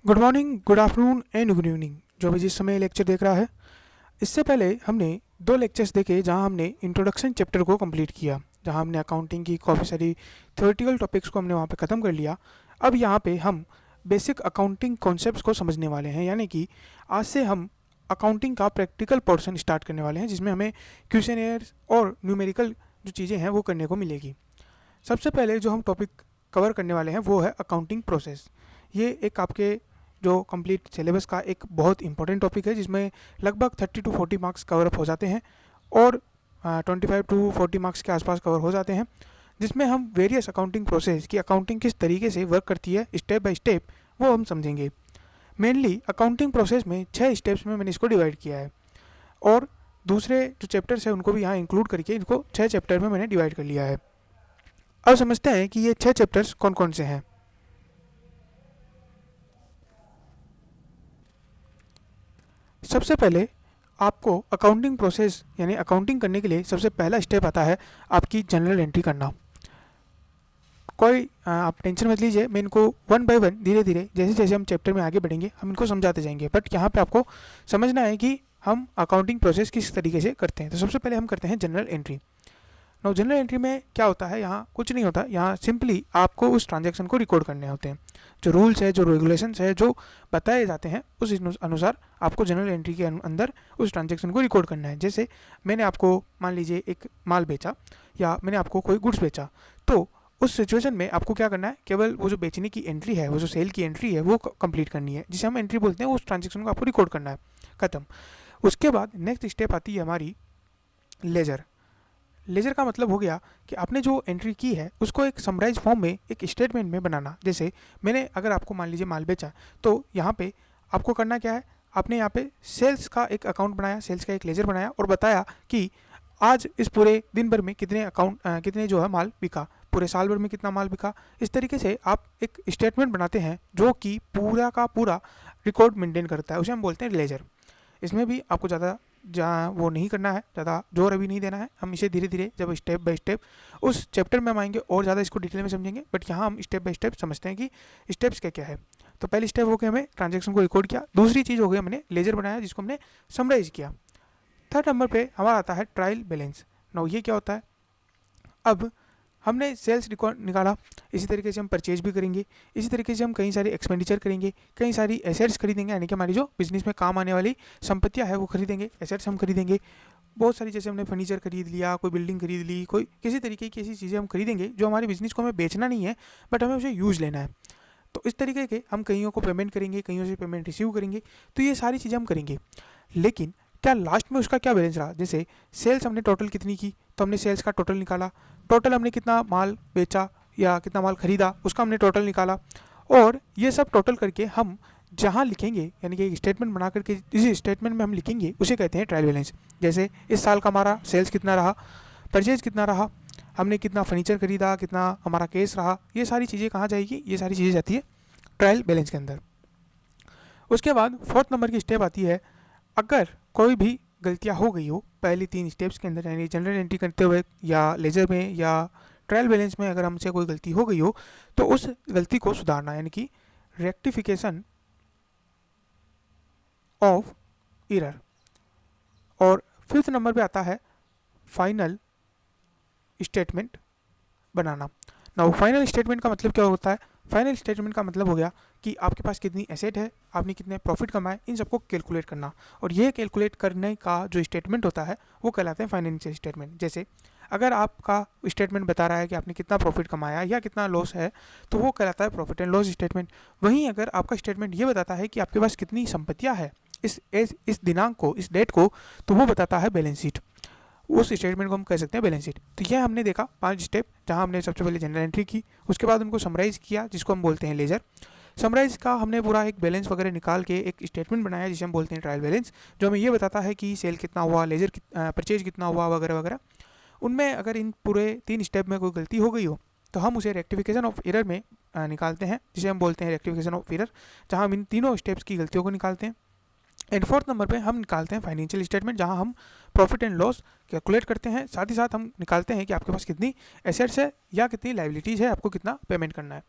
Good morning, good afternoon and good evening. जो भी जिस समय लेक्चर देख रहा है, इससे पहले हमने दो लेक्चर्स देखे जहां हमने इंट्रोडक्शन चैप्टर को कंप्लीट किया, जहां हमने अकाउंटिंग की काफ़ी सारी थ्योरेटिकल टॉपिक्स को हमने वहां पे ख़त्म कर लिया। अब यहाँ पे हम बेसिक अकाउंटिंग कॉन्सेप्ट्स को समझने वाले हैं, यानी कि आज से हम अकाउंटिंग का प्रैक्टिकल पोर्शन स्टार्ट करने वाले हैं, जिसमें हमें क्वेश्चनेयर और न्यूमेरिकल जो चीज़ें हैं वो करने को मिलेगी। सबसे पहले जो हम टॉपिक कवर करने वाले हैं वो है अकाउंटिंग प्रोसेस। ये एक आपके जो कंप्लीट सिलेबस का एक बहुत इंपॉर्टेंट टॉपिक है, जिसमें लगभग 30 टू 40 मार्क्स कवर अप हो जाते हैं और 25 टू 40 मार्क्स के आसपास कवर हो जाते हैं, जिसमें हम वेरियस अकाउंटिंग प्रोसेस की अकाउंटिंग किस तरीके से वर्क करती है स्टेप बाय स्टेप वो हम समझेंगे। मेनली अकाउंटिंग प्रोसेस में 6 स्टेप्स में मैंने इसको डिवाइड किया है और दूसरे जो चैप्टर्स हैं उनको भी यहाँ इंक्लूड करके इनको 6 चैप्टर में मैंने डिवाइड कर लिया है। अब समझते हैं कि ये 6 चैप्टर्स कौन कौन से हैं। सबसे पहले आपको अकाउंटिंग प्रोसेस यानी अकाउंटिंग करने के लिए सबसे पहला स्टेप आता है आपकी जनरल एंट्री करना। कोई आप टेंशन मत लीजिए, मैं इनको वन बाय वन धीरे धीरे जैसे जैसे हम चैप्टर में आगे बढ़ेंगे हम इनको समझाते जाएंगे, बट यहाँ पे आपको समझना है कि हम अकाउंटिंग प्रोसेस किस तरीके से करते हैं। तो सबसे पहले हम करते हैं general entry. Now general entry में क्या होता है, यहाँ कुछ नहीं होता, यहाँ सिंपली आपको उस ट्रांजैक्शन को रिकॉर्ड करने होते हैं। जो रूल्स है, जो रेगुलेशंस है, जो बताए जाते हैं उस अनुसार आपको जनरल एंट्री के अंदर उस ट्रांजैक्शन को रिकॉर्ड करना है। जैसे मैंने आपको मान लीजिए एक माल बेचा या मैंने आपको कोई गुड्स बेचा, तो उस सिचुएशन में आपको क्या करना है, केवल वो जो बेचने की एंट्री है, वो जो सेल की एंट्री है वो कंप्लीट करनी है, जिसे हम एंट्री बोलते हैं। उस ट्रांजेक्शन को आपको रिकॉर्ड करना है, खत्म। उसके बाद नेक्स्ट स्टेप आती है हमारी लेजर। लेजर का मतलब हो गया कि आपने जो एंट्री की है उसको एक समराइज फॉर्म में एक स्टेटमेंट में बनाना। जैसे मैंने अगर आपको मान लीजिए माल बेचा, तो यहाँ पे आपको करना क्या है, आपने यहाँ पे सेल्स का एक अकाउंट बनाया, सेल्स का एक लेजर बनाया और बताया कि आज इस पूरे दिन भर में कितने जो है माल बिका, पूरे साल भर में कितना माल बिका। इस तरीके से आप एक स्टेटमेंट बनाते हैं जो कि पूरा का पूरा रिकॉर्ड मेंटेन करता है, उसे हम बोलते हैं लेजर। इसमें भी आपको ज़्यादा जहाँ वो नहीं करना है, ज़्यादा जोर अभी नहीं देना है, हम इसे धीरे धीरे जब स्टेप बाय स्टेप उस चैप्टर में हम आएंगे और ज़्यादा इसको डिटेल में समझेंगे, बट यहाँ हम स्टेप बाय स्टेप समझते हैं कि स्टेप्स क्या क्या है। तो पहली स्टेप हो गया हमें ट्रांजेक्शन को रिकॉर्ड किया, दूसरी चीज़ हो गई हमने लेजर बनाया जिसको हमने समराइज किया। थर्ड नंबर पे हमारा आता है ट्रायल बैलेंस। नो ये क्या होता है, अब हमने सेल्स रिकॉर्ड निकाला, इसी तरीके से हम परचेज भी करेंगे, इसी तरीके से हम कई सारी एक्सपेंडिचर करेंगे, कई सारी एसेट्स खरीदेंगे, यानी कि हमारी जो बिजनेस में काम आने वाली संपत्तियां है वो खरीदेंगे, एसेट्स हम खरीदेंगे बहुत सारी। जैसे हमने फर्नीचर खरीद लिया, कोई बिल्डिंग खरीद ली, कोई किसी तरीके की ऐसी चीज़ें हम खरीदेंगे जो हमारे बिजनेस को हमें बेचना नहीं है बट हमें उसे यूज़ लेना है। तो इस तरीके के हम कईयों को पेमेंट करेंगे, कईयों से पेमेंट रिसीव करेंगे, तो ये सारी चीज़ें हम करेंगे। लेकिन क्या लास्ट में उसका क्या बैलेंस रहा, जैसे सेल्स हमने टोटल कितनी की, तो हमने सेल्स का टोटल निकाला, टोटल हमने कितना माल बेचा या कितना माल खरीदा उसका हमने टोटल निकाला, और ये सब टोटल करके हम जहाँ लिखेंगे, यानी कि एक स्टेटमेंट बना करके इस स्टेटमेंट में हम लिखेंगे, उसे कहते हैं ट्रायल बैलेंस। जैसे इस साल का हमारा सेल्स कितना रहा, परचेज कितना रहा, हमने कितना फर्नीचर खरीदा, कितना हमारा केस रहा, ये सारी चीज़ें कहाँ जाएगी, ये सारी चीज़ें जाती है ट्रायल बैलेंस के अंदर। उसके बाद फोर्थ नंबर की स्टेप आती है, अगर कोई भी गलतियाँ हो गई हो पहली 3 स्टेप्स के अंदर, यानी जनरल एंट्री करते हुए या लेजर में या ट्रायल बैलेंस में अगर हमसे कोई गलती हो गई हो तो उस गलती को सुधारना, यानी कि रेक्टिफिकेशन ऑफ एरर। और फिफ्थ नंबर पे आता है फाइनल स्टेटमेंट बनाना। नाउ फाइनल स्टेटमेंट का मतलब क्या होता है, फाइनल स्टेटमेंट का मतलब हो गया कि आपके पास कितनी एसेट है, आपने कितने प्रॉफिट कमाए, इन सबको कैलकुलेट करना, और ये कैलकुलेट करने का जो स्टेटमेंट होता है वो कहलाते हैं फाइनेंशियल स्टेटमेंट। जैसे अगर आपका स्टेटमेंट बता रहा है कि आपने कितना प्रॉफिट कमाया या कितना लॉस है, तो वो कहलाता है प्रॉफिट एंड लॉस स्टेटमेंट। वहीं अगर आपका स्टेटमेंट ये बताता है कि आपके पास कितनी संपत्तियाँ है इस दिनांक को, इस डेट को, तो वो बताता है बैलेंस शीट। उस स्टेटमेंट को हम कह सकते हैं बैलेंस शीट। तो यह हमने देखा 5 स्टेप, जहां हमने सबसे पहले जनरल एंट्री की, उसके बाद उनको समराइज किया जिसको हम बोलते हैं लेजर। समराइज का हमने पूरा एक बैलेंस वगैरह निकाल के एक स्टेटमेंट बनाया जिसे हम बोलते हैं ट्रायल बैलेंस, जो हमें ये बताता है कि सेल कितना हुआ, लेजर परचेज कितना हुआ वगैरह वगैरह। उनमें अगर इन पूरे 3 स्टेप में कोई गलती हो गई हो तो हम उसे रेक्टिफिकेशन ऑफ एरर में निकालते हैं, जिसे हम बोलते हैं रेक्टिफिकेशन ऑफ एरर, जहाँ हम इन तीनों स्टेप्स की गलतियों को निकालते हैं। एंड फोर्थ नंबर पे हम निकालते हैं फाइनेंशियल स्टेटमेंट, जहां हम प्रॉफिट एंड लॉस कैलकुलेट करते हैं, साथ ही साथ हम निकालते हैं कि आपके पास कितनी एसेट्स है या कितनी लाइबिलिटीज़ है, आपको कितना पेमेंट करना है।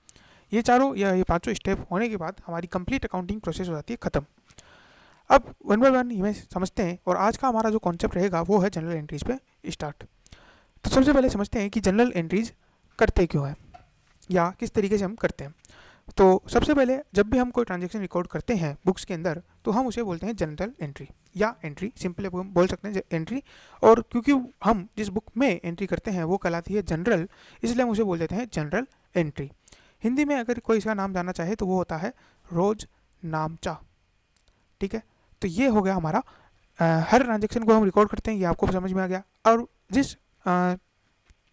ये चारों या ये पांचों स्टेप होने के बाद हमारी कंप्लीट अकाउंटिंग प्रोसेस हो जाती है ख़त्म। अब वन बाय वन इन्हें समझते हैं और आज का हमारा जो कॉन्सेप्ट रहेगा वो है जनरल एंट्रीज पे स्टार्ट। तो सबसे पहले समझते हैं कि जनरल एंट्रीज करते क्यों हैं या किस तरीके से हम करते हैं। तो सबसे पहले जब भी हम कोई ट्रांजेक्शन रिकॉर्ड करते हैं बुक्स के अंदर तो हम उसे बोलते हैं जनरल एंट्री या एंट्री, सिंपली हम बोल सकते हैं एंट्री। और क्योंकि हम जिस बुक में एंट्री करते हैं वो कहलाती है जनरल, इसलिए हम उसे बोल देते हैं जनरल एंट्री। हिंदी में अगर कोई इसका नाम जानना चाहे तो वो होता है रोज नामचा। ठीक है, तो ये हो गया हमारा हर ट्रांजेक्शन को हम रिकॉर्ड करते हैं, ये आपको समझ में आ गया। और जिस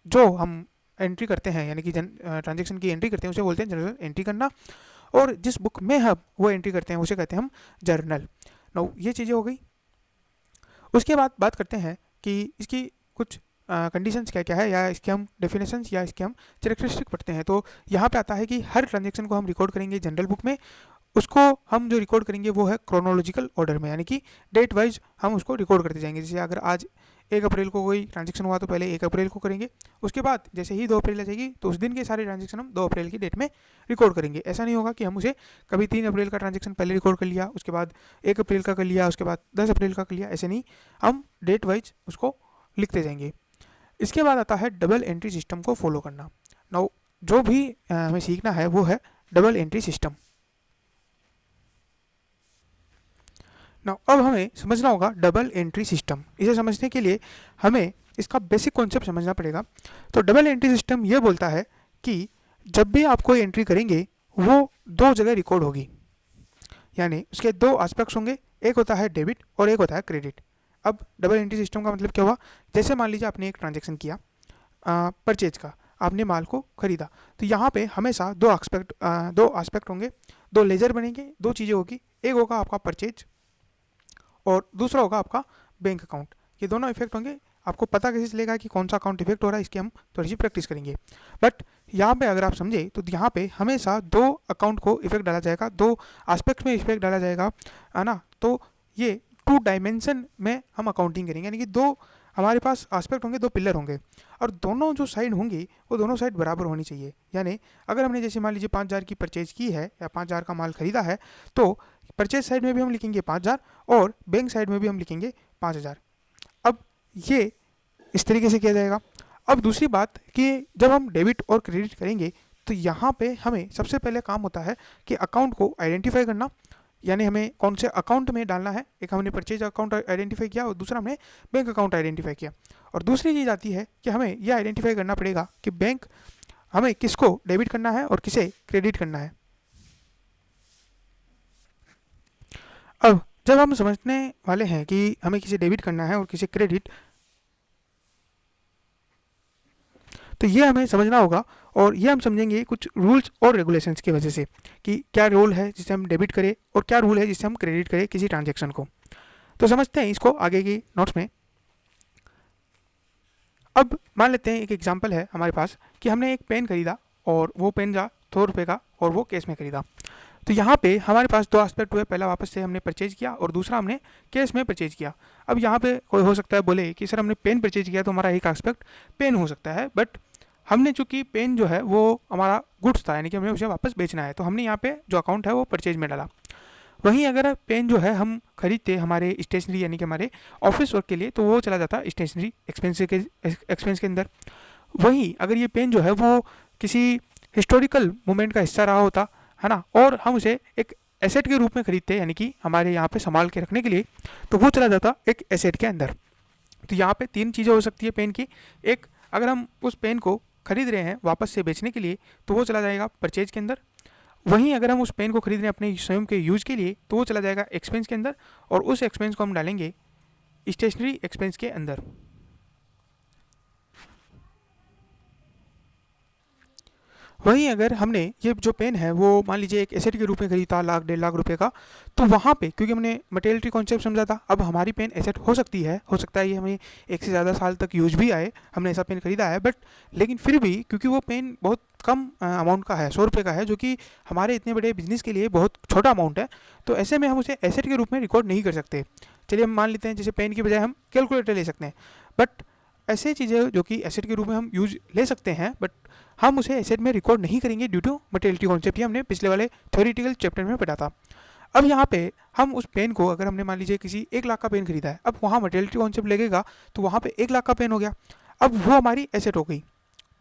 जो हम एंट्री करते हैं यानी कि ट्रांजेक्शन की एंट्री करते हैं उसे बोलते हैं जनरल एंट्री करना। और जिस बुक में हम वो एंट्री करते हैं उसे कहते हैं हम जर्नल। नो, ये चीज़ें हो गई। उसके बाद बात करते हैं कि इसकी कुछ कंडीशंस क्या क्या है या इसके हम डेफिनेशंस या इसके हम कैरेक्टरिस्टिक पढ़ते हैं। तो यहाँ पे आता है कि हर ट्रांजेक्शन को हम रिकॉर्ड करेंगे जनरल बुक में, उसको हम जो रिकॉर्ड करेंगे वो है क्रोनोलॉजिकल ऑर्डर में, यानी कि डेट वाइज हम उसको रिकॉर्ड करते जाएंगे। जैसे अगर आज 1 अप्रैल को कोई ट्रांजेक्शन हुआ तो पहले 1 अप्रैल को करेंगे, उसके बाद जैसे ही 2 अप्रैल आ जाएगी तो उस दिन के सारे ट्रांजेक्शन हम 2 अप्रैल की डेट में रिकॉर्ड करेंगे। ऐसा नहीं होगा कि हम उसे कभी 3 अप्रैल का ट्रांजेक्शन पहले रिकॉर्ड कर लिया, उसके बाद 1 अप्रैल का कर लिया, उसके बाद 10 अप्रैल का कर लिया, ऐसे नहीं, हम डेट वाइज उसको लिखते जाएंगे। इसके बाद आता है डबल एंट्री सिस्टम को फॉलो करना। नाउ जो भी हमें सीखना है वो है डबल एंट्री सिस्टम। नाउ अब हमें समझना होगा डबल एंट्री सिस्टम। इसे समझने के लिए हमें इसका बेसिक कॉन्सेप्ट समझना पड़ेगा। तो डबल एंट्री सिस्टम ये बोलता है कि जब भी आप कोई एंट्री करेंगे वो 2 जगह रिकॉर्ड होगी, यानी उसके 2 एस्पेक्ट्स होंगे, एक होता है डेबिट और एक होता है क्रेडिट। अब डबल एंट्री सिस्टम का मतलब क्या हुआ, जैसे मान लीजिए आपने एक ट्रांजेक्शन किया परचेज का, आपने माल को खरीदा, तो यहाँ पे हमेशा 2 एस्पेक्ट होंगे, 2 लेजर बनेंगे, 2 चीज़ें होगी। एक होगा आपका परचेज और दूसरा होगा आपका बैंक अकाउंट। ये दोनों इफेक्ट होंगे। आपको पता कैसे चलेगा कि कौन सा अकाउंट इफेक्ट हो रहा है, इसकी हम थोड़ी सी प्रैक्टिस करेंगे। बट यहाँ पे अगर आप समझे तो यहाँ पे हमेशा 2 अकाउंट को इफेक्ट डाला जाएगा, 2 एस्पेक्ट में इफेक्ट डाला जाएगा, है ना। तो ये 2 डायमेंशन में हम अकाउंटिंग करेंगे, यानी कि 2 हमारे पास एस्पेक्ट होंगे, 2 पिलर होंगे और दोनों जो साइड होंगी वो दोनों साइड बराबर होनी चाहिए। यानी अगर हमने जैसे मान लीजिए 5,000 की परचेज की है या 5,000 का माल खरीदा है तो परचेज साइड में भी हम लिखेंगे 5,000 और बैंक साइड में भी हम लिखेंगे 5,000। अब ये इस तरीके से किया जाएगा। अब दूसरी बात कि जब हम डेबिट और क्रेडिट करेंगे तो यहाँ पे हमें सबसे पहले काम होता है कि अकाउंट को आइडेंटिफाई करना, यानी हमें कौन से अकाउंट में डालना है। एक हमने परचेज अकाउंट आइडेंटिफाई किया और दूसरा हमने बैंक अकाउंट आइडेंटिफाई किया। और दूसरी चीज़ आती है कि हमें यह आइडेंटिफाई करना पड़ेगा कि बैंक हमें किसको डेबिट करना है और किसे क्रेडिट करना है। अब जब हम समझने वाले हैं कि हमें किसे डेबिट करना है और किसे क्रेडिट, तो ये हमें समझना होगा और ये हम समझेंगे कुछ रूल्स और रेगुलेशंस की वजह से कि क्या रूल है जिससे हम डेबिट करें और क्या रूल है जिससे हम क्रेडिट करें किसी ट्रांजैक्शन को। तो समझते हैं इसको आगे की नोट्स में। अब मान लेते हैं एक एग्जांपल है हमारे पास कि हमने एक पेन खरीदा और वो पेन था 100 रुपये का और वो कैश में खरीदा। तो यहाँ पे हमारे पास 2 एस्पेक्ट हुए, पहला वापस से हमने परचेज किया और दूसरा हमने कैश में परचेज किया। अब यहाँ पे कोई हो सकता है बोले कि सर हमने पेन परचेज किया तो हमारा एक एस्पेक्ट पेन हो सकता है, बट हमने चूंकि पेन जो है वो हमारा गुड्स था, यानी कि हमें उसे वापस बेचना है, तो हमने यहाँ पे जो अकाउंट है वो परचेज में डाला। वहीं अगर पेन जो है हम खरीदते हमारे स्टेशनरी यानी कि हमारे ऑफिस वर्क के लिए तो वो चला जाता स्टेशनरी एक्सपेंस के अंदर। वहीं अगर ये पेन जो है वो किसी हिस्टोरिकल मोमेंट का हिस्सा रहा होता है ना, और हम उसे एक एसेट के रूप में खरीदते यानी कि हमारे यहाँ पे संभाल के रखने के लिए, तो वो चला जाता एक एसेट के अंदर। तो यहाँ पे 3 चीज़ें हो सकती है पेन की। एक, अगर हम उस पेन को खरीद रहे हैं वापस से बेचने के लिए तो वो चला जाएगा परचेज के अंदर। वहीं अगर हम उस पेन को खरीद रहे हैं अपने स्वयं के यूज़ के लिए तो वो चला जाएगा एक्सपेंस के अंदर, और उस एक्सपेंस को हम डालेंगे स्टेशनरी एक्सपेंस के अंदर। वहीं अगर हमने ये जो पेन है वो मान लीजिए एक एसेट के रूप में खरीदा 1,00,000 1.5 लाख रुपए का, तो वहाँ पे क्योंकि हमने मटेरियलिटी कॉन्सेप्ट समझा था, अब हमारी पेन एसेट हो सकती है, हो सकता है ये हमें 1 से ज़्यादा साल तक यूज भी आए, हमने ऐसा पेन खरीदा है, बट लेकिन फिर भी क्योंकि वो पेन बहुत कम अमाउंट का है, 100 रुपये का है, जो कि हमारे इतने बड़े बिजनेस के लिए बहुत छोटा अमाउंट है, तो ऐसे में हम उसे एसेट के रूप में रिकॉर्ड नहीं कर सकते। चलिए हम मान लेते हैं जैसे पेन की बजाय हम कैलकुलेटर ले सकते हैं, बट ऐसे चीज़ें जो कि एसेट के रूप में हम यूज ले सकते हैं, बट हम उसे एसेट में रिकॉर्ड नहीं करेंगे ड्यू टू मटेरियलिटी कॉन्सेप्ट। ये हमने पिछले वाले थ्योरेटिकल चैप्टर में पढ़ा था। अब यहाँ पे हम उस पेन को, अगर हमने मान लीजिए किसी 1 लाख का पेन खरीदा है, अब वहाँ मटेरियलिटी कॉन्सेप्ट लगेगा तो वहाँ पे 1 लाख का पेन हो गया, अब वो हमारी एसेट हो गई,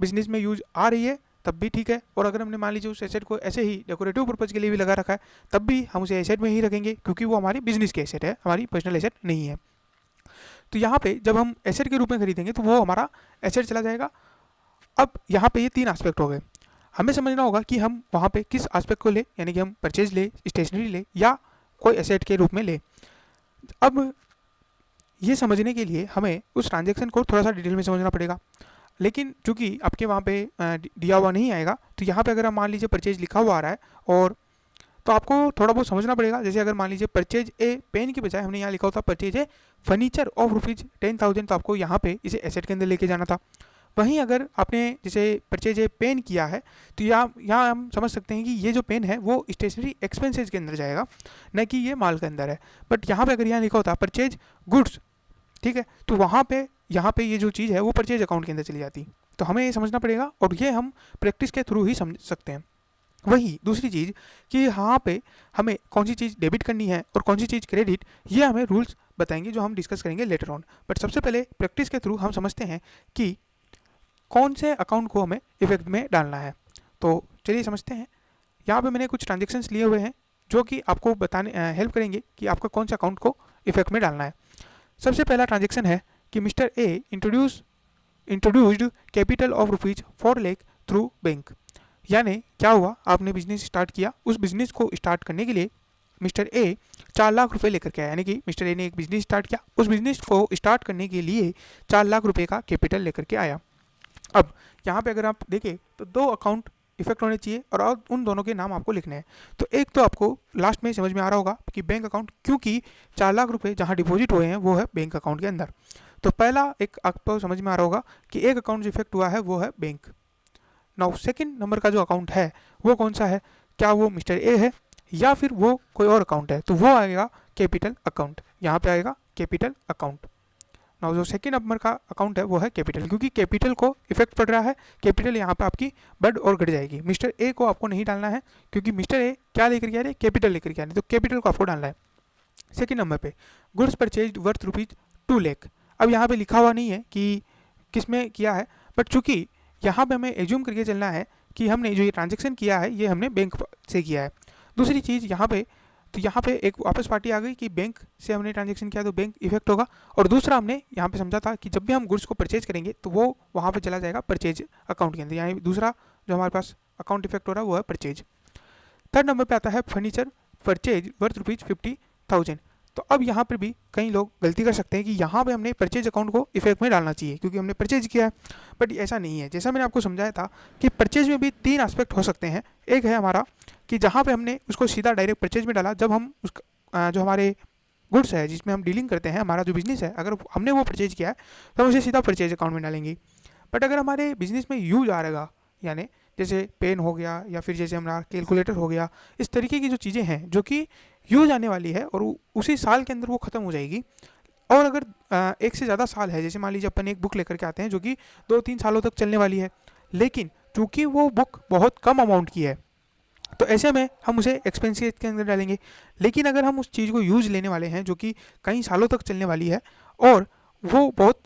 बिजनेस में यूज आ रही है तब भी ठीक है। और अगर हमने मान लीजिए उस एसेट को ऐसे ही डेकोरेटिव पर्पज़ के लिए भी लगा रखा है, तब भी हम उसे एसेट में ही रखेंगे, क्योंकि वो हमारी बिजनेस की एसेट है, हमारी पर्सनल एसेट नहीं है। तो यहाँ पे जब हम एसेट के रूप में खरीदेंगे तो वो हमारा एसेट चला जाएगा। अब यहाँ पे ये 3 एस्पेक्ट हो गए, हमें समझना होगा कि हम वहाँ पे किस एस्पेक्ट को ले, यानी कि हम परचेज ले, स्टेशनरी ले, या कोई एसेट के रूप में ले। अब ये समझने के लिए हमें उस ट्रांजेक्शन को थोड़ा सा डिटेल में समझना पड़ेगा, लेकिन चूंकि आपके वहाँ पे दिया हुआ नहीं आएगा, तो यहाँ पे अगर हम मान लीजिए परचेज लिखा हुआ आ रहा है, और तो आपको थोड़ा बहुत समझना पड़ेगा। जैसे अगर मान लीजिए परचेज ए पेन की बजाय हमने यहाँ लिखा होता परचेज ए फर्नीचर ऑफ ₹10,000, तो आपको यहाँ पे इसे एसेट के अंदर लेके जाना था। वहीं अगर आपने जैसे परचेज ए पेन किया है, तो यहाँ हम समझ सकते हैं कि ये जो पेन है वो स्टेशनरी एक्सपेंसेज के अंदर जाएगा, न कि ये माल के अंदर है। बट यहाँ पे अगर यहाँ लिखा होता परचेज गुड्स, ठीक है, तो वहाँ पे ये जो चीज़ है वो परचेज अकाउंट के अंदर चली जाती। तो हमें ये समझना पड़ेगा, और ये हम प्रैक्टिस के थ्रू ही समझ सकते हैं। वही दूसरी चीज़ कि यहाँ पे हमें कौन सी चीज़ डेबिट करनी है और कौन सी चीज़ क्रेडिट, ये हमें रूल्स बताएंगे जो हम डिस्कस करेंगे लेटर ऑन। बट सबसे पहले प्रैक्टिस के थ्रू हम समझते हैं कि कौन से अकाउंट को हमें इफेक्ट में डालना है। तो चलिए समझते हैं। यहाँ पे मैंने कुछ ट्रांजेक्शन्स लिए हुए हैं जो कि आपको बताने हेल्प करेंगे कि आपका कौन सा अकाउंट को इफेक्ट में डालना है। सबसे पहला ट्रांजेक्शन है कि mister A introduced capital of ₹4 lakh through bank. यानी क्या हुआ, आपने बिजनेस स्टार्ट किया, उस बिजनेस को स्टार्ट करने के लिए मिस्टर ए 4 लाख रुपए लेकर के आया, यानी कि मिस्टर ए ने एक बिजनेस स्टार्ट किया, उस बिजनेस को स्टार्ट करने के लिए 4 लाख रुपए का कैपिटल लेकर के आया। अब यहाँ पे अगर आप देखें तो 2 अकाउंट इफेक्ट होने चाहिए, और उन दोनों के नाम आपको लिखने हैं। तो एक तो आपको लास्ट में समझ में आ रहा होगा कि बैंक अकाउंट, क्योंकि 4 लाख रुपए जहाँ डिपॉजिट हुए हैं वो है बैंक अकाउंट के अंदर। तो पहला एक आपको समझ में आ रहा होगा कि एक अकाउंट जो इफेक्ट हुआ है वो है बैंक। नाउ सेकंड नंबर का जो अकाउंट है वो कौन सा है, क्या वो मिस्टर ए है या फिर वो कोई और अकाउंट है, तो वो आएगा कैपिटल अकाउंट। यहाँ पे आएगा कैपिटल अकाउंट। नाउ जो सेकंड नंबर का अकाउंट है वो है कैपिटल, क्योंकि कैपिटल को इफेक्ट पड़ रहा है, कैपिटल यहाँ पे आपकी बढ़ और घट जाएगी। मिस्टर ए को आपको नहीं डालना है, क्योंकि मिस्टर ए क्या लेकर के आ रहे, कैपिटल लेकर के आ रहे, तो कैपिटल को आपको डालना है। सेकंड नंबर पे गुड्स परचेज वर्थ ₹2 लाख। अब यहाँ पे लिखा हुआ नहीं है कि किस में किया है, बट चूंकि यहाँ पे हमें एज्यूम करके चलना है कि हमने जो ये ट्रांजेक्शन किया है ये हमने बैंक से किया है। दूसरी चीज़ यहाँ पे, तो यहाँ पे एक वापस पार्टी आ गई कि बैंक से हमने ट्रांजेक्शन किया तो बैंक इफेक्ट होगा। और दूसरा हमने यहाँ पे समझा था कि जब भी हम गुड्स को परचेज करेंगे तो वो वहाँ पे चला जाएगा परचेज अकाउंट के अंदर, यानी दूसरा जो हमारे पास अकाउंट इफेक्ट हो रहा है वो है परचेज। थर्ड नंबर पे आता है फर्नीचर परचेज वर्थ ₹50,000। तो अब यहाँ पर भी कई लोग गलती कर सकते हैं कि यहाँ पे हमने परचेज अकाउंट को इफेक्ट में डालना चाहिए क्योंकि हमने परचेज किया है, बट ऐसा नहीं है। जैसा मैंने आपको समझाया था कि परचेज में भी 3 एस्पेक्ट हो सकते हैं। एक है हमारा कि जहाँ पे हमने उसको सीधा डायरेक्ट परचेज में डाला, जब हम उसका जो हमारे गुड्स है जिसमें हम डीलिंग करते हैं, हमारा जो बिजनेस है, अगर हमने वो परचेज किया है तो हम उसे सीधा परचेज अकाउंट में डालेंगे। बट अगर हमारे बिजनेस में यूज आ रहेगा, यानी जैसे पेन हो गया या फिर जैसे हमारा कैलकुलेटर हो गया, इस तरीके की जो चीज़ें हैं जो कि यूज आने वाली है और उसी साल के अंदर वो ख़त्म हो जाएगी, और अगर 1 से ज़्यादा साल है, जैसे मान लीजिए अपन एक बुक लेकर के आते हैं जो कि 2-3 सालों तक चलने वाली है, लेकिन चूँकि वो बुक बहुत कम अमाउंट की है तो ऐसे में हम उसे एक्सपेंसिव के अंदर डालेंगे। लेकिन अगर हम उस चीज़ को यूज लेने वाले हैं जो कि कई सालों तक चलने वाली है और वो बहुत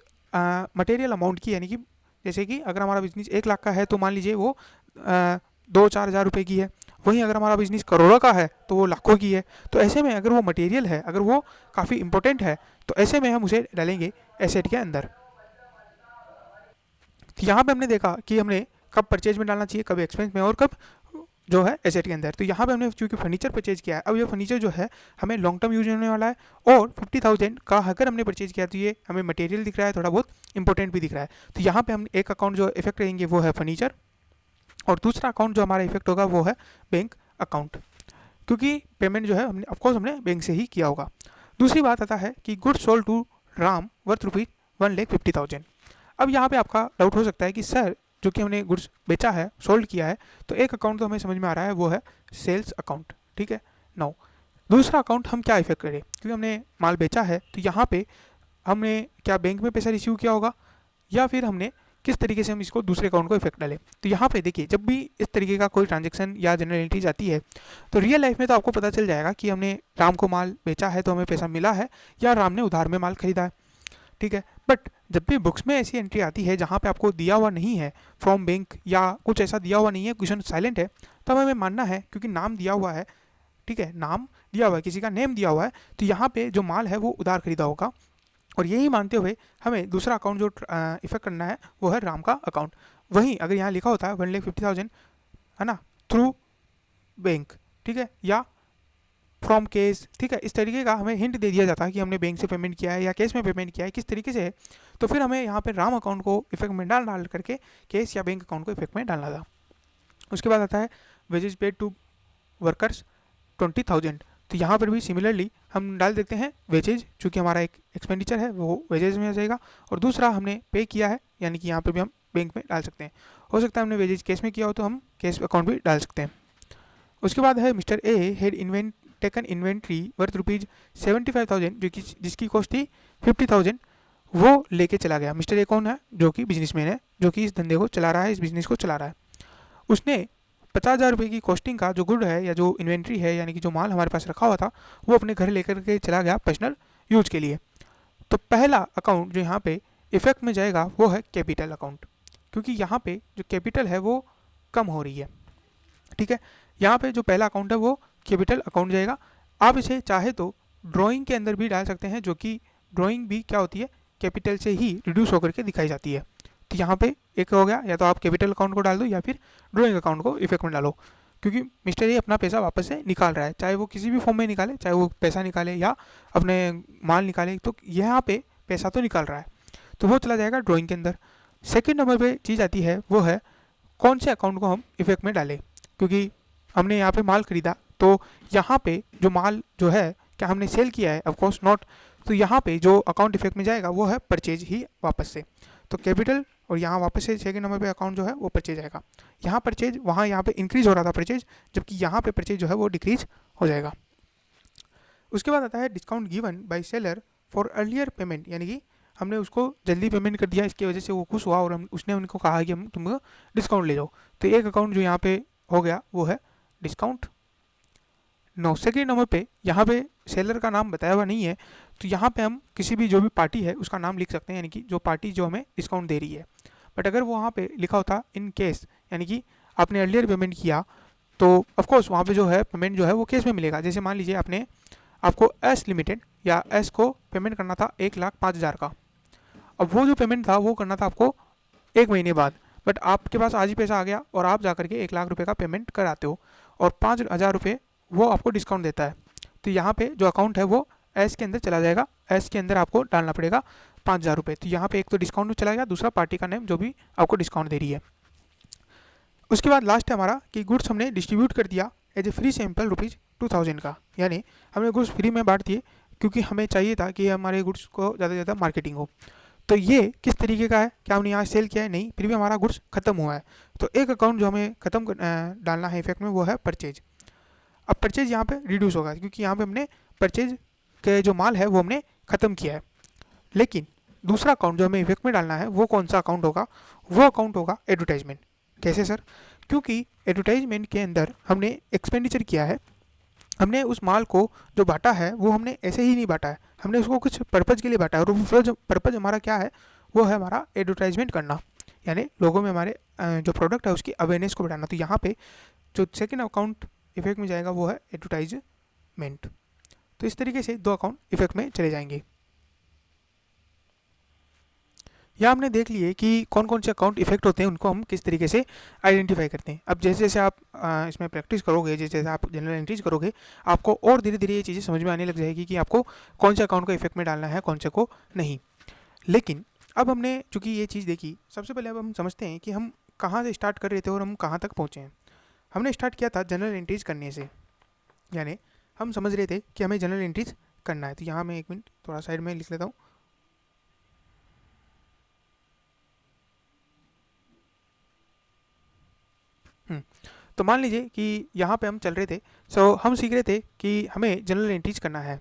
मटेरियल अमाउंट की, यानी कि जैसे कि अगर हमारा बिजनेस 1 लाख का है तो मान लीजिए वो 2-4 हज़ार रुपये की है, वहीं अगर हमारा बिजनेस करोड़ों का है तो वो लाखों की है। तो ऐसे में अगर वो मटेरियल है, अगर वो काफ़ी इंपॉर्टेंट है, तो ऐसे में हम उसे डालेंगे एसेट के अंदर। तो यहाँ पे हमने देखा कि हमने कब परचेज में डालना चाहिए, कब एक्सपेंस में, और कब जो है एसेट के अंदर। तो यहाँ पे हमने चूँकि फर्नीचर परचेज किया है, अब ये फर्नीचर जो है हमें लॉन्ग टर्म यूज होने वाला है, और 50,000 का अगर हमने परचेज किया तो ये हमें मटेरियल दिख रहा है, थोड़ा बहुत इंपॉर्टेंट भी दिख रहा है। तो यहाँ पे हम एक अकाउंट जो इफेक्ट रहेंगे वो है फर्नीचर, और दूसरा अकाउंट जो हमारा इफेक्ट होगा वो है बैंक अकाउंट, क्योंकि पेमेंट जो है हमने बैंक से ही किया होगा। दूसरी बात आता है कि goods sold to Ram worth ₹1,50,000। अब यहाँ पे आपका डाउट हो सकता है कि सर जो कि हमने गुड्स बेचा है, सोल्ड किया है, तो एक अकाउंट तो हमें समझ में आ रहा है वो है सेल्स अकाउंट, ठीक है। नाउ दूसरा अकाउंट हम क्या इफेक्ट करें, क्योंकि हमने माल बेचा है तो यहाँ पे हमने क्या बैंक में पैसा रिसीव किया होगा, या फिर हमने किस तरीके से हम इसको दूसरे अकाउंट को इफेक्ट डालें। तो यहाँ पे देखिए, जब भी इस तरीके का कोई ट्रांजेक्शन या जनरल एंट्रीज आती है तो रियल लाइफ में तो आपको पता चल जाएगा कि हमने राम को माल बेचा है तो हमें पैसा मिला है, या राम ने उधार में माल खरीदा है, ठीक है। बट जब भी बुक्स में ऐसी एंट्री आती है जहाँ पे आपको दिया हुआ नहीं है फ्रॉम बैंक या कुछ ऐसा दिया हुआ नहीं है, क्वेश्चन साइलेंट है, तब हमें मानना है क्योंकि नाम दिया हुआ है, ठीक है, नाम दिया हुआ है, किसी का नेम दिया हुआ है, तो यहाँ पे जो माल है वो उधार खरीदा होगा। और यही मानते हुए हमें दूसरा अकाउंट जो इफेक्ट करना है वो है राम का अकाउंट। वहीं अगर यहाँ लिखा होता है 1,50,000, है ना, थ्रू बैंक, ठीक है, या फ्रॉम केस, ठीक है, इस तरीके का हमें हिंट दे दिया जाता है कि हमने बैंक से पेमेंट किया है या केस में पेमेंट किया है, किस तरीके से है, तो फिर हमें यहाँ पे राम अकाउंट को इफेक्ट में डाल करके केस या बैंक अकाउंट को इफेक्ट में डालना था। उसके बाद आता है वेजेज पेड टू वर्कर्स 20,000। तो यहाँ पर भी सिमिलरली हम डाल देते हैं वेजेज, चूँकि हमारा एक एक्सपेंडिचर है वो वेजेज में आ जाएगा, और दूसरा हमने पे किया है, यानी कि यहाँ पर भी हम बैंक में डाल सकते हैं। हो सकता है हमने वेजेज केस में किया हो तो हम केस अकाउंट भी डाल सकते हैं। उसके बाद है mister A had taken inventory worth ₹75,000, जो कि जिसकी कॉस्ट थी 50,000, वो लेके चला गया। मिस्टर ए कौन है? जो कि बिजनेसमैन है, जो कि इस धंधे को चला रहा है, इस बिजनेस को चला रहा है। उसने 50,000 रुपये की कॉस्टिंग का जो गुड है या जो इन्वेंट्री है, यानी कि जो माल हमारे पास रखा हुआ था, वो अपने घर लेकर के चला गया पर्सनल यूज के लिए। तो पहला अकाउंट जो यहाँ पे इफेक्ट में जाएगा वो है कैपिटल अकाउंट, क्योंकि यहाँ पे जो कैपिटल है वो कम हो रही है, ठीक है। यहाँ पे जो पहला अकाउंट है वो कैपिटल अकाउंट जाएगा। आप इसे चाहे तो ड्राइंग के अंदर भी डाल सकते हैं, जो कि ड्राइंग भी क्या होती है, कैपिटल से ही रिड्यूस होकर के दिखाई जाती है। तो यहाँ पे एक हो गया, या तो आप कैपिटल अकाउंट को डाल दो या फिर ड्राइंग अकाउंट को इफेक्ट में डालो, क्योंकि मिस्टर ए अपना पैसा वापस से निकाल रहा है, चाहे वो किसी भी फॉर्म में निकाले, चाहे वो पैसा निकाले या अपने माल निकाले, तो यहाँ पे पैसा तो निकाल रहा है, तो वो चला जाएगा ड्राइंग के अंदर। सेकेंड नंबर पर चीज़ आती है वो है कौन से अकाउंट को हम इफेक्ट में डालें, क्योंकि हमने यहाँ पे माल खरीदा, तो यहाँ पे जो माल जो है क्या हमने सेल किया है? Of course not. तो यहाँ पे जो अकाउंट इफेक्ट में जाएगा वो है परचेज ही वापस से। तो कैपिटल और यहाँ वापस से सेकंड नंबर पे अकाउंट जो है वो परचेज आएगा। यहाँ परचेज, वहाँ यहाँ पे इंक्रीज हो रहा था परचेज, जबकि यहाँ पे परचेज जो है वो डिक्रीज हो जाएगा। उसके बाद आता है discount given by seller for earlier payment, यानी कि हमने उसको जल्दी पेमेंट कर दिया, इसकी वजह से वो खुश हुआ और उसने उनको कहा कि हम तुमको डिस्काउंट ले जाओ। तो एक अकाउंट जो यहाँ पे हो गया वो है डिस्काउंट। नो सेकेंड नंबर पे यहाँ पे सेलर का नाम बताया हुआ नहीं है, तो यहाँ पे हम किसी भी जो भी पार्टी है उसका नाम लिख सकते हैं, यानी कि जो पार्टी जो हमें डिस्काउंट दे रही है। बट अगर वो वहाँ पे लिखा होता इन केस, यानी कि आपने अर्लियर पेमेंट किया, तो ऑफकोर्स वहाँ पे जो है पेमेंट जो है वो केस में मिलेगा। जैसे मान लीजिए आपको एस लिमिटेड या एस को पेमेंट करना था 1,05,000 का, अब वो जो पेमेंट था वो करना था आपको 1 महीने बाद, बट आपके पास आज ही पैसा आ गया और आप जा करके 1 लाख रुपये का पेमेंट कराते हो और 5,000 रुपये वो आपको डिस्काउंट देता है। तो यहाँ पे जो अकाउंट है वो एस के अंदर चला जाएगा, एस के अंदर आपको डालना पड़ेगा 5,000 रुपये। तो यहाँ पे एक तो डिस्काउंट में चला गया, दूसरा पार्टी का नेम जो भी आपको डिस्काउंट दे रही है। उसके बाद लास्ट है हमारा कि गुड्स हमने डिस्ट्रीब्यूट कर दिया एज ए फ्री सैंपल ₹2,000 का, यानी हमने गुड्स फ्री में बांट दिए क्योंकि हमें चाहिए था कि हमारे गुड्स को ज़्यादा से ज़्यादा मार्केटिंग हो। तो ये किस तरीके का है? क्या हमने यहाँ सेल किया है? नहीं, फिर भी हमारा गुड्स खत्म हुआ है। तो एक अकाउंट जो हमें खत्म डालना है इफेक्ट में वो है परचेज। अब परचेज यहाँ पे रिड्यूस होगा क्योंकि यहाँ पे हमने परचेज के जो माल है वो हमने ख़त्म किया है। लेकिन दूसरा अकाउंट जो हमें इफेक्ट में डालना है वो कौन सा अकाउंट होगा? वो अकाउंट होगा एडवर्टाइजमेंट। कैसे सर? क्योंकि एडवर्टाइजमेंट के अंदर हमने एक्सपेंडिचर किया है, हमने उस माल को जो बांटा है वो हमने ऐसे ही नहीं बांटा है, हमने उसको कुछ पर्पज़ के लिए बांटा है, और वो पर्पज़ हमारा क्या है? वो है हमारा एडवर्टाइजमेंट करना, यानी लोगों में हमारे जो प्रोडक्ट है उसकी अवेयरनेस को बढ़ाना। तो यहाँ पे जो सेकेंड अकाउंट इफेक्ट में जाएगा वो है एडवर्टाइजमेंट। तो इस तरीके से 2 अकाउंट इफेक्ट में चले जाएंगे। यहाँ हमने देख लिए कि कौन कौन से अकाउंट इफेक्ट होते हैं, उनको हम किस तरीके से आइडेंटिफाई करते हैं। अब जैसे जैसे आप इसमें प्रैक्टिस करोगे, जैसे जैसे आप जनरल एंट्रीज करोगे, आपको और धीरे धीरे ये चीज़ें समझ में आने लग जाएगी कि आपको कौन से अकाउंट को इफेक्ट में डालना है, कौन से को नहीं। लेकिन अब हमने चूँकि ये चीज़ देखी, सबसे पहले अब हम समझते हैं कि हम कहाँ से स्टार्ट कर रहे थे और हम कहाँ तक पहुँचे हैं। हमने स्टार्ट किया था जनरल एंट्रीज करने से, यानी हम समझ रहे थे कि हमें जनरल एंट्रीज करना है। तो यहाँ मैं 1 मिनट थोड़ा साइड में लिख लेता हूँ। तो मान लीजिए कि यहाँ पे हम चल रहे थे, सो हम सीख रहे थे कि हमें जनरल एंट्रीज करना है।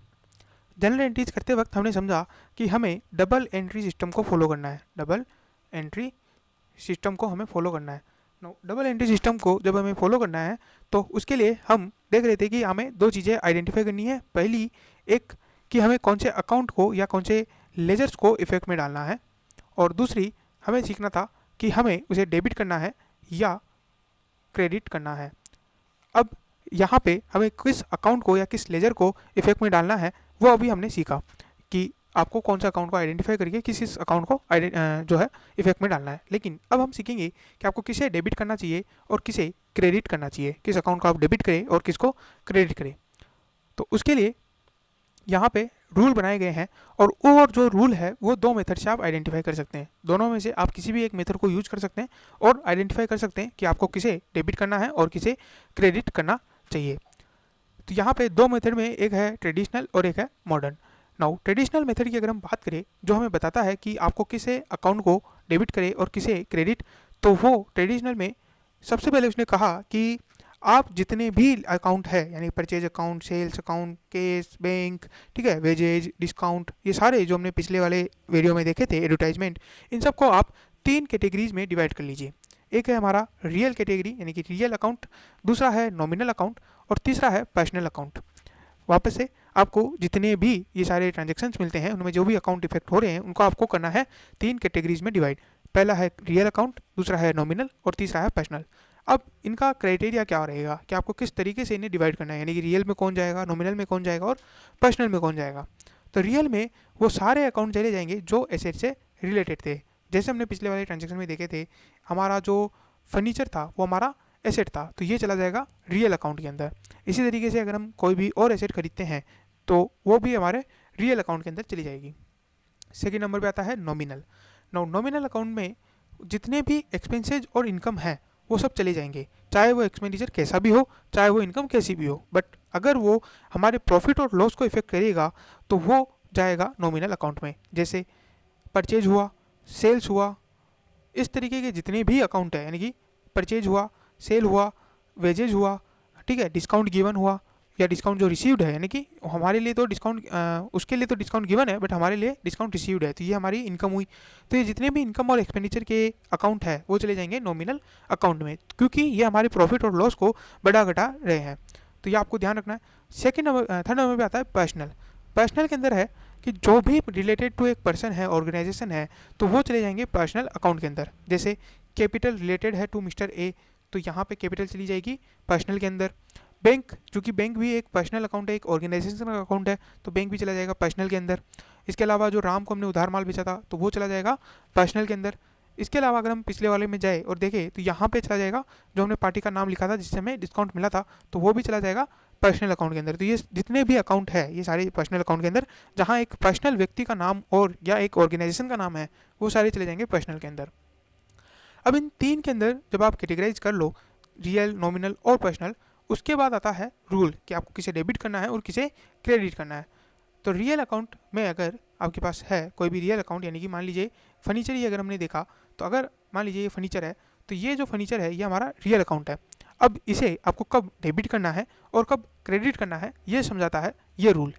जनरल एंट्रीज करते वक्त हमने समझा कि हमें डबल एंट्री सिस्टम को फॉलो करना है। डबल एंट्री सिस्टम को हमें फॉलो करना है। डबल एंट्री सिस्टम को जब हमें फॉलो करना है तो उसके लिए हम देख रहे थे कि हमें दो चीज़ें आइडेंटिफाई करनी है। पहली एक कि हमें कौन से अकाउंट को या कौन से लेजर्स को इफेक्ट में डालना है, और दूसरी हमें सीखना था कि हमें उसे डेबिट करना है या क्रेडिट करना है। अब यहाँ पे हमें किस अकाउंट को या किस लेजर को इफेक्ट में डालना है वो अभी हमने सीखा कि आपको कौन सा अकाउंट को आइडेंटिफाई करके किस अकाउंट को जो है इफेक्ट में डालना है। लेकिन अब हम सीखेंगे कि आपको किसे डेबिट करना चाहिए और किसे क्रेडिट करना चाहिए, किस अकाउंट को आप डेबिट करें और किसको क्रेडिट करें। तो उसके लिए यहाँ पे रूल बनाए गए हैं, और जो रूल है वो दो मेथड से आप आइडेंटिफाई कर सकते हैं। दोनों में से आप किसी भी एक मेथड को यूज कर सकते हैं और आइडेंटिफाई कर सकते हैं कि आपको किसे डेबिट करना है और किसे क्रेडिट करना चाहिए। तो यहाँ पे दो मेथड में एक है ट्रेडिशनल और एक है मॉडर्न। नाउ ट्रेडिशनल मेथड की अगर हम बात करें जो हमें बताता है कि आपको किसे अकाउंट को डेबिट करें और किसे क्रेडिट, तो वो ट्रेडिशनल में सबसे पहले उसने कहा कि आप जितने भी अकाउंट है यानी purchase account, sales account, cash, bank, ठीक है, वेजेज, डिस्काउंट, ये सारे जो हमने पिछले वाले वीडियो में देखे थे एडवर्टाइजमेंट, इन सबको आप तीन कैटेगरीज में डिवाइड कर लीजिए। एक है हमारा रियल कैटेगरी यानी कि रियल अकाउंट, दूसरा है नॉमिनल अकाउंट और तीसरा है पर्सनल अकाउंट। वापस से आपको जितने भी ये सारे ट्रांजेक्शन्स मिलते हैं उनमें जो भी अकाउंट इफेक्ट हो रहे हैं उनको आपको करना है तीन कैटेगरीज में डिवाइड। पहला है रियल अकाउंट, दूसरा है नॉमिनल और तीसरा है पर्सनल। अब इनका क्राइटेरिया क्या रहेगा कि आपको किस तरीके से इन्हें डिवाइड करना है, यानी कि रियल में कौन जाएगा, नॉमिनल में कौन जाएगा और पर्सनल में कौन जाएगा। तो रियल में वो सारे अकाउंट चले जाएंगे जो एसेट से रिलेटेड थे। जैसे हमने पिछले वाले ट्रांजेक्शन में देखे थे, हमारा जो फर्नीचर था वो हमारा एसेट था, तो ये चला जाएगा रियल अकाउंट के अंदर। इसी तरीके से अगर हम कोई भी और एसेट खरीदते हैं तो वो भी हमारे रियल अकाउंट के अंदर चली जाएगी। सेकेंड नंबर पे आता है नॉमिनल। नॉमिनल अकाउंट में जितने भी एक्सपेंसेज और इनकम है वो सब चले जाएंगे, चाहे वो एक्सपेंडिचर कैसा भी हो, चाहे वो इनकम कैसी भी हो, बट अगर वो हमारे प्रॉफिट और लॉस को इफेक्ट करेगा तो वो जाएगा नॉमिनल अकाउंट में। जैसे परचेज हुआ, सेल्स हुआ, इस तरीके के जितने भी अकाउंट है, यानी कि परचेज हुआ, सेल हुआ, वेजेज हुआ, ठीक है, डिस्काउंट गिवन हुआ या डिस्काउंट जो रिसीव्ड है, यानी कि हमारे लिए तो डिस्काउंट उसके लिए तो डिस्काउंट गिवन है बट हमारे लिए डिस्काउंट रिसीव्ड है, तो ये हमारी इनकम हुई। तो ये जितने भी इनकम और एक्सपेंडिचर के अकाउंट है वो चले जाएंगे नॉमिनल अकाउंट में, क्योंकि ये हमारे प्रॉफिट और लॉस को बढ़ा घटा रहे हैं। तो ये आपको ध्यान रखना है। थर्ड नंबर पर आता है पर्सनल। पर्सनल के अंदर है कि जो भी रिलेटेड टू एक पर्सन है, ऑर्गेनाइजेशन है, तो वो चले जाएंगे पर्सनल अकाउंट के अंदर। जैसे कैपिटल रिलेटेड है टू मिस्टर ए, तो यहाँ पे कैपिटल चली जाएगी पर्सनल के अंदर। बैंक, चूँकि बैंक भी एक पर्सनल अकाउंट है, एक ऑर्गेनाइजेशन का अकाउंट है, तो बैंक भी चला जाएगा पर्सनल के अंदर। इसके अलावा जो राम को हमने उधार माल बेचा था तो वो चला जाएगा पर्सनल के अंदर। इसके अलावा अगर हम पिछले वाले में जाए और देखें तो यहाँ पे चला जाएगा जो हमने पार्टी का नाम लिखा था जिससे हमें डिस्काउंट मिला था, तो वो भी चला जाएगा पर्सनल अकाउंट के अंदर। तो ये जितने भी अकाउंट है ये सारे पर्सनल अकाउंट के अंदर, जहाँ एक पर्सनल व्यक्ति का नाम और या एक ऑर्गेनाइजेशन का नाम है वो सारे चले जाएंगे पर्सनल के अंदर। अब इन तीन के अंदर जब आप कैटेगराइज कर लो, रियल, नॉमिनल और पर्सनल, उसके बाद आता है रूल कि आपको किसे डेबिट करना है और किसे क्रेडिट करना है। तो रियल अकाउंट में अगर आपके पास है कोई भी रियल अकाउंट, यानी कि मान लीजिए फर्नीचर ही अगर हमने देखा, तो अगर मान लीजिए ये फर्नीचर है, तो ये जो फर्नीचर है ये हमारा रियल अकाउंट है। अब इसे आपको कब डेबिट करना है और कब क्रेडिट करना है ये समझाता है ये रूल।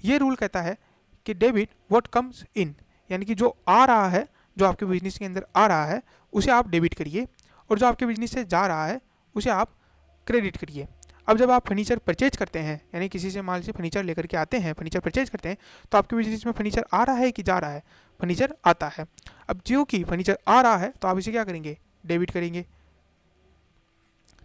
ये रूल कहता है कि डेबिट व्हाट कम्स इन, यानी कि जो आ रहा है, जो आपके बिजनेस के अंदर आ रहा है उसे आप डेबिट करिए, और जो आपके बिजनेस से जा रहा है उसे आप क्रेडिट करिए। अब जब आप फर्नीचर परचेज करते हैं, यानी किसी से मान लीजिए फर्नीचर लेकर के आते हैं, फर्नीचर परचेज करते हैं, तो आपके बिजनेस में फर्नीचर आ रहा है कि जा रहा है, फर्नीचर आता है। अब जो कि फर्नीचर आ रहा है तो आप इसे क्या करेंगे, डेबिट करेंगे,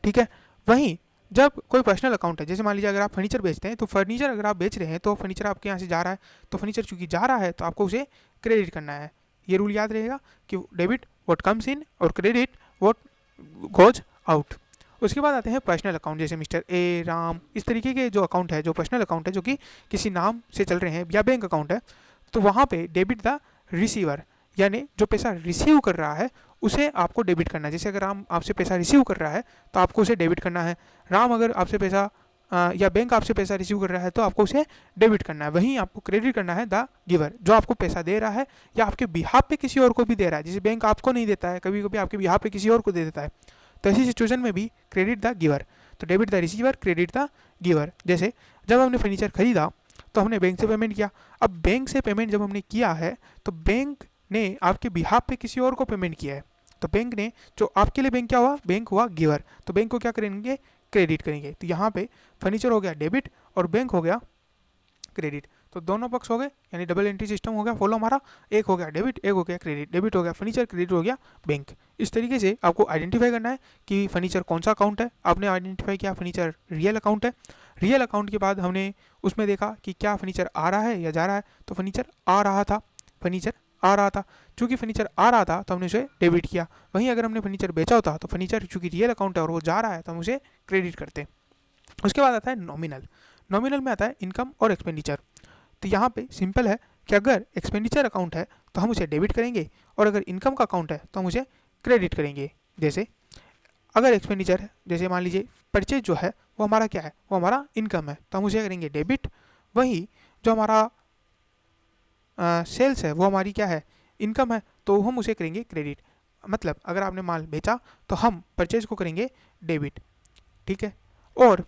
ठीक है। वहीं जब कोई पर्सनल अकाउंट है, जैसे मान लीजिए अगर आप फर्नीचर बेचते हैं, तो फर्नीचर अगर आप बेच रहे हैं तो फर्नीचर आपके यहाँ से जा रहा है, तो फर्नीचर चूँकि जा रहा है तो आपको उसे क्रेडिट करना है। ये रूल याद रहेगा कि डेबिट व्हाट कम्स इन और क्रेडिट व्हाट गोज आउट। उसके बाद आते हैं पर्सनल अकाउंट, जैसे मिस्टर ए, राम, इस तरीके के जो अकाउंट है, जो पर्सनल अकाउंट है जो कि किसी नाम से चल रहे हैं या बैंक अकाउंट है, तो वहाँ पे डेबिट द रिसीवर, यानी जो पैसा रिसीव कर रहा है उसे आपको डेबिट करना है। जैसे अगर राम आपसे पैसा रिसीव कर रहा है तो आपको उसे डेबिट करना है। राम अगर आपसे पैसा या बैंक आपसे पैसा रिसीव कर रहा है तो आपको उसे डेबिट करना है। वहीं आपको क्रेडिट करना है द गिवर, जो आपको पैसा दे रहा है या आपके बिहाफ पे किसी और को भी दे रहा है। जैसे बैंक आपको नहीं देता है, कभी कभी आपके बिहाफ पे किसी और को दे देता है, तो ऐसी सिचुएशन में भी क्रेडिट द गिवर। तो debit the receiver, credit the giver. जैसे जब हमने फर्नीचर खरीदा तो हमने बैंक से पेमेंट किया। अब बैंक से पेमेंट जब हमने किया है तो बैंक ने आपके बिहाफ पे किसी और को पेमेंट किया है, तो बैंक ने जो आपके लिए बैंक क्या हुआ, बैंक हुआ गिवर, तो बैंक को क्या करेंगे, क्रेडिट करेंगे। तो यहाँ पे फर्नीचर हो गया डेबिट और बैंक हो गया क्रेडिट, तो दोनों पक्ष हो गए, यानी डबल एंट्री सिस्टम हो गया फॉलो हमारा, एक हो गया डेबिट, एक हो गया क्रेडिट, डेबिट हो गया फर्नीचर, क्रेडिट हो गया बैंक। इस तरीके से आपको आइडेंटिफाई करना है कि फर्नीचर कौन सा अकाउंट है। आपने आइडेंटिफाई किया फर्नीचर रियल अकाउंट है। रियल अकाउंट के बाद हमने उसमें देखा कि क्या फर्नीचर आ रहा है या जा रहा है, तो फर्नीचर आ रहा था, फर्नीचर आ रहा था। चूंकि फर्नीचर आ रहा था तो हमने उसे डेबिट किया। वहीं अगर हमने फर्नीचर बेचा होता तो फर्नीचर चूंकि रियल अकाउंट है और वो जा रहा है तो हम उसे क्रेडिट करते। उसके बाद आता है नॉमिनल। नॉमिनल में आता है इनकम और एक्सपेंडिचर। तो यहाँ पे सिंपल है कि अगर एक्सपेंडिचर अकाउंट है तो हम उसे डेबिट करेंगे और अगर इनकम का अकाउंट है तो हम उसे क्रेडिट करेंगे। जैसे अगर एक्सपेंडिचर है, जैसे मान लीजिए परचेज जो है वो हमारा क्या है, वो हमारा इनकम है, तो हम उसे करेंगे डेबिट। वही जो हमारा सेल्स है वो हमारी क्या है, इनकम है, तो हम उसे करेंगे क्रेडिट। मतलब अगर आपने माल बेचा तो हम परचेज को करेंगे डेबिट, ठीक है। और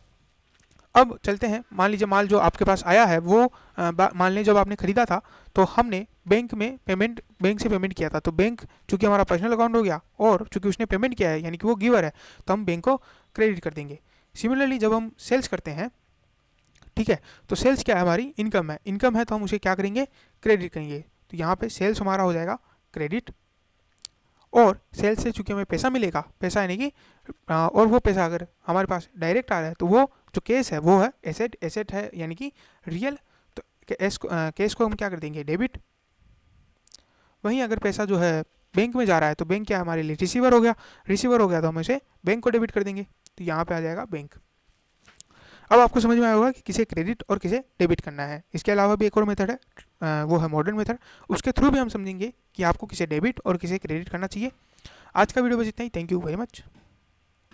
अब चलते हैं, मान लीजिए माल जो आपके पास आया है वो मान लें जब आपने खरीदा था तो हमने बैंक में पेमेंट, बैंक से पेमेंट किया था, तो बैंक चूंकि हमारा पर्सनल अकाउंट हो गया और चूंकि उसने पेमेंट किया है यानी कि वो गिवर है, तो हम बैंक को क्रेडिट कर देंगे। सिमिलरली जब हम सेल्स करते हैं, ठीक है, तो सेल्स क्या है, हमारी इनकम है, इनकम है तो हम उसे क्या करेंगे, क्रेडिट करेंगे। तो यहाँ पे सेल्स हमारा हो जाएगा क्रेडिट, और सेल्स से चूंकि हमें पैसा मिलेगा, पैसा यानी कि और वो पैसा अगर हमारे पास डायरेक्ट आ रहा है तो वो जो केस है वो है एसेट, एसेट है यानी कि रियल, तो केस को हम क्या कर देंगे, डेबिट। वहीं अगर पैसा जो है बैंक में जा रहा है तो बैंक क्या हमारे लिए रिसीवर हो गया, रिसीवर हो गया तो हम इसे बैंक को डेबिट कर देंगे, तो यहाँ पे आ जाएगा बैंक। अब आपको समझ में आया होगा कि किसे क्रेडिट और किसे डेबिट करना है। इसके अलावा भी एक और मेथड है, वो है मॉडर्न मेथड, उसके थ्रू भी हम समझेंगे कि आपको किसे डेबिट और किसे क्रेडिट करना चाहिए। आज का वीडियो बस इतना ही, थैंक यू वेरी मच।